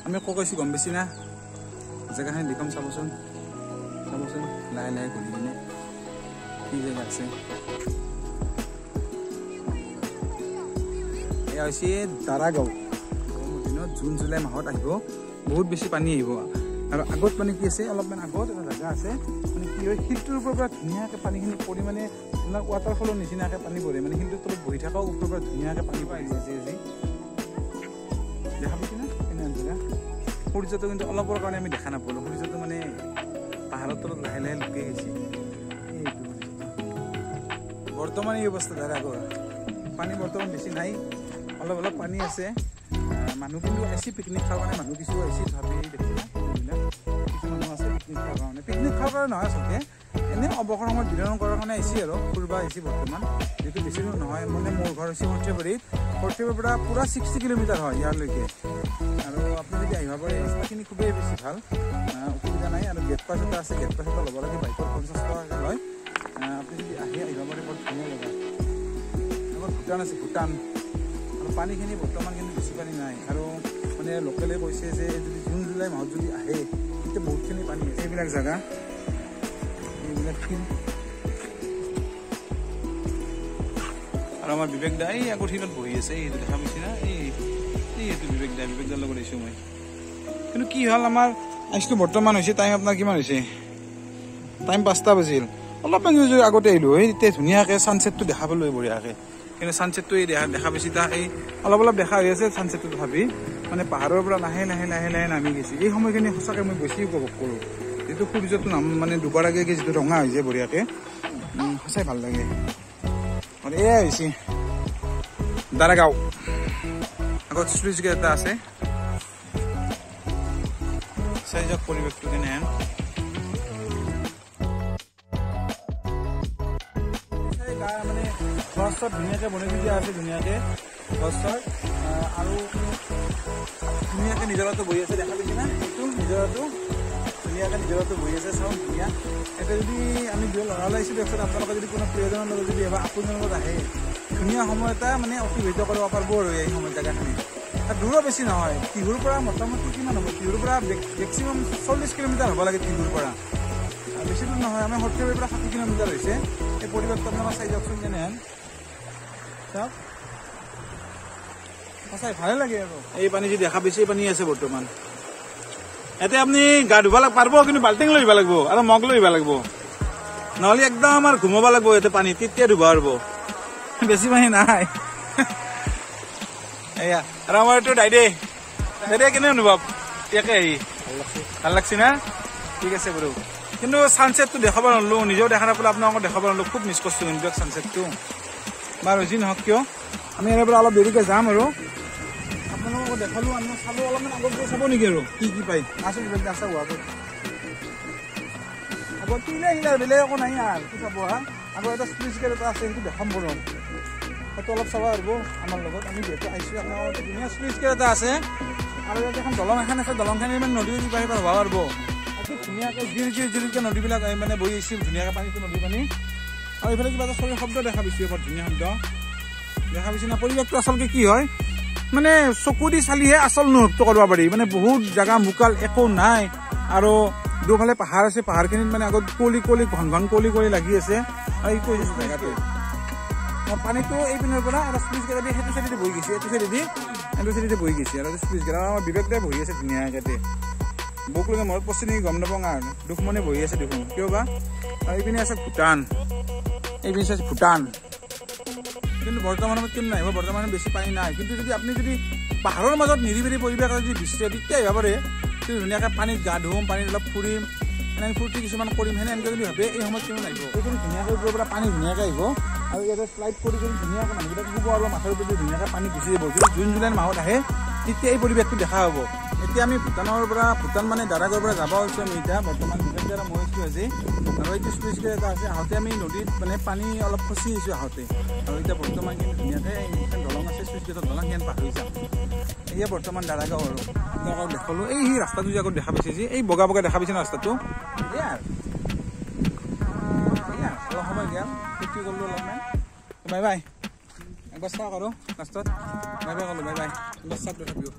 আমি কৈছো গম বেছি না জেগাখিনি দেখুৱাম চাবচোন লাহে লাহে ঘূৰি কিনে কি জেগা আছে এয়া হৈছে দাৰাগাঁও গৰমৰ দিনত জুন জুলাই মাহত আহিব বহুত বেছি পানী আহিব আৰু আগত মানে কি আছে অলপমান আগত এটা জেগা আছে মানে কি হয় শিলটোৰ ওপৰৰ পৰা ধুনীয়াকৈ পানীখিনি পৰি মানে আপোনাৰ ৱাটাৰফলৰ নিচিনাকৈ পানী পৰে মানে শিলটোৰ তলত বহি থকাও ওপৰৰ পৰা ধুনীয়াকৈ পানী পাই যায় আজি দেখা পাইছে না কেনে জেগা সূৰ্যটো কিন্তু অলপৰ কাৰণে আমি দেখা নাপালোঁ সূৰ্যটো মানে পাহাৰৰ তলত লাহে লাহে লুকাই গৈছে এইটো বৰ্তমান এই অৱস্থা দাৰাগাঁৱৰ পানী বৰ্তমান বেছি নাই অলপ অলপ পানী আছে মানুহ কিন্তু আহিছে পিকনিক খাবৰ কাৰণে মানুহ কিছু আহিছে ভাবি দেখিছে না কিছু মানুহ আছে পিকনিক খাবৰ কাৰণে নহয় আচলতে এনেই অৱসৰ সময়ত বিতৰণ কৰাৰ কাৰণে আহিছে আৰু ফুৰিব আহিছে বৰ্তমান যিটো বেছি দূৰ নহয় মানে মোৰ ঘৰ হৈছে সৰ্থেবাৰীৰ পৰা পূৰা 60 কিলোমিটাৰ হয় ইয়ালৈকে আৰু আপুনি যদি আহিব পাৰে ৰাস্তাখিনি খুবেই বেছি ভাল অসুবিধা নাই আৰু গেট পাছ এটা আছে গেট পাছ এটা ল'ব লাগে বাইকত 50 টকাকৈ লয় আপুনি যদি আহিব পাৰে বৰ ধুনীয়া জেগা আগত ভূটান আছে ভূটান আৰু পানীখিনি বৰ্তমান কিন্তু বেছি পানী নাই আৰু মানে লোকেলে কৈছে যে যদি জুন জুলাই মাহত যদি আহে তেতিয়া বহুতখিনি পানী আছে এইবিলাক জেগা এইবিলাক ফিল্ড আৰু আমাৰ বিবেক দা এই আগত শিলত বহি আছে এইটো দেখা পাইছে না এইটো বিবেক দাৰ লগত আহিছোঁ মই কিন্তু কি হ'ল আমাৰ আজটো বৰ্তমান হৈছে টাইম আপোনাৰ কিমান হৈছে টাইম 5টা বাজিল অলপমান যদি আগতে আহিলোঁ তেতিয়া ধুনীয়াকৈ ছানছেটটো দেখা পালোঁ বঢ়িয়াকৈ কিন্তু ছানছেটটো এই দেখা পাইছে এই অলপ দেখা হৈ আছে ছানছেটটো ভাবি মানে পাহাৰৰ পৰা লাহে লাহে নামি গৈছে এই সময়খিনি সঁচাকৈ মই বেছি উপভোগ কৰোঁ যিটো সূৰ্যটো মানে দুবাৰ আগে যিটো ৰঙা হৈ যায় বঢ়িয়াকৈ সঁচাই ভাল লাগে আৰু এয়াই হৈছে দাৰাগাঁও আগত স্লুইচ গেট এটা আছে চাই যাওক পৰিৱেশটো কেনেহেন মানে গছ চছ ধুনীয়াকৈ বনাই দিয়া আছে ধুনীয়াকৈ গছ চছ আৰু ধুনীয়াকৈ নিজৰাটো বহি আছে দেখা পাইছে না এইটো নিজৰাটো ধুনীয়াকৈ নিজৰাটো বহি আছে চাওঁ ধুনীয়া এতিয়া যদি আমি ল'ৰা ওলাইছোঁ তাৰপিছত আপোনালোকে যদি কোনো প্ৰিয়জনৰ লগত যদি এবাৰ আপোনজনৰ লগত আহে ধুনীয়া সময় এটা মানে অতিবাহিত কৰিব পাৰিব আৰু এই সময় জেগাখিনি দূৰো বেছি নহয় টিহুৰ পৰা মোটামুটি কিমান হ'ব টিহুৰ পৰা মেক্সিমাম 40 কিলোমিটাৰ হ'ব লাগে টিহুৰ পৰা বেছি দূৰ নহয় আমাৰ সৰ্থেবাৰীৰ পৰা 60 কিলোমিটাৰ হৈছে এই পৰিৱেশটো আপোনালোকে চাই যাওকচোন কেনেহেন চাওক সঁচাই ভালে লাগে আৰু এই পানী যি দেখা পাইছে এই পানী আছে বৰ্তমান ইয়াতে আপুনি গা ধুব পাৰিব কিন্তু বাল্টিং লৈ আহিব লাগিব আৰু মগ লৈ আহিব লাগিব নহ'লে একদম আৰু ঘুমাব লাগিব ইয়াতে পানী তেতিয়া ধুব পাৰিব বেছি পানী নাই এয়া আৰু আমাৰ এইটো দাইদে কেনে অনুভৱ ইয়াকে আহি ভাল লাগছে না ঠিক আছে বাৰু কিন্তু ছানছেটটো দেখাব নোৱাৰিলোঁ নিজেও দেখা নাপালোঁ আপোনালোকক দেখাব নোৱাৰিলোঁ খুব মিছ কৰিছোঁ কিন্তু ছানছেটটো বাৰু যি নহওক কিয় আমি ইয়াৰ পৰা অলপ দেৰিকৈ যাম আৰু আপোনালোকক দেখালোঁ আমি চালোঁ অলপমান আগত গৈ চাব নেকি আৰু কি পায় আছোঁ কিবা আছে হোৱাটো আগত কিনে আহিলে বেলেগ একো নাই আৰু কি চাব হা আগত এটা স্প্লিচ গেট এটা আছে সেইটো দেখাম বাৰু সেইটো অলপ চাব পাৰিব আমাৰ লগত আমি যিহেতু আহিছোঁ আপোনালোকৰ ধুনীয়া স্প্লিচ গেট এটা আছে আৰু ইয়াতে এখন দলং এখন আছে দলংখনি ইমান নদী পানী পৰা হ'ব পাৰিব ধুনীয়াকৈ জিৰিকৈ নদীবিলাক মানে বহি আহিছিল ধুনীয়াকৈ পানীটো নদী পানী আৰু এইফালে কিবা এটা চৰি শব্দ দেখা পাইছোঁ বৰ ধুনীয়া শব্দ দেখা পাইছে না পৰিৱেশটো আচলতে কি হয় মানে চকু দি চালিহে আচল অনুভৱটো কৰিব পাৰি মানে বহুত জেগা মুকাল একো নাই আৰু দুফালে পাহাৰ আছে পাহাৰখিনিত মানে আগত কলি ঘন কলি লাগি আছে আৰু এই কৈছোঁ জেগাটো পানীটো এই পিনৰ পৰা এটা স্প্লিচ গেট সেইটো চাইডেদি বহি গৈছে এইটো চাইডেদি বহি গৈছে আৰু স্প্লিচ গেট আমাৰ বিবেক দাই বহি আছে ধুনীয়াকৈ বুক লগে মনত পচি নেকি গম নাপাওঁ আৰু দুখ মনে বহি আছে দেখোন কিয় বা আৰু এইপিনে আছে ভূটান এইপিনে আছে ভূটান কিন্তু বৰ্তমান সময়ত কিন্তু নাহিব বৰ্তমানত বেছি পানী নাই কিন্তু যদি আপুনি যদি পাহাৰৰ মাজত নিৰিবিলি পৰিৱেশ যদি দৃশ্য তেতিয়া আহিব পাৰে কিন্তু ধুনীয়াকৈ পানীত গা ধুম পানীত অলপ ফুৰিম এনেকৈ ফূৰ্তি কিছুমান কৰিম সেনে এনেকৈ যদি ভাবে এই সময়ত কিয় নাহিব এইখিনি ধুনীয়াকৈ ওপৰৰ পৰা পানী ধুনীয়াকৈ আহিব আৰু ইয়াতে শ্লাইড কৰি ধুনীয়াকৈ মানুহবিলাক শুব আৰু মাথাৰ ওপৰত ধুনীয়াকৈ পানী গুচি যাব যদি জুন জুলাই মাহত আহে তেতিয়া এই পৰিৱেশটো দেখা হ'ব এতিয়া আমি ভূটান মানে দাৰাগাঁৱৰ পৰা যাব হৈছোঁ আমি এতিয়া বৰ্তমান বিবেক দ্বাৰা মই আছোঁ আজি আৰু এইটো স্প্লিচ গেট এটা আছে আহোঁতে আমি নদীত মানে পানী অলপ ফচি আহিছোঁ আহোঁতে আৰু এতিয়া বৰ্তমান কিন্তু ধুনীয়াকৈ এখন দলং আছে স্প্লিচ গেটৰ দলং সিমান পাহৰি যাম এয়া বৰ্তমান দাৰাগাঁও আৰু আপোনালোকক দেখালোঁ এই ৰাস্তাটো যে আগত দেখা পাইছে যে এই বগা দেখা পাইছে ৰাস্তাটো এয়া অলপ সময় দিয়া ফূৰ্তি কৰিলোঁ অলপমান বাই একবাৰ চাওক আৰু লাষ্টত বাই ক'লোঁ বাই একবাৰ চাওক তথাপিও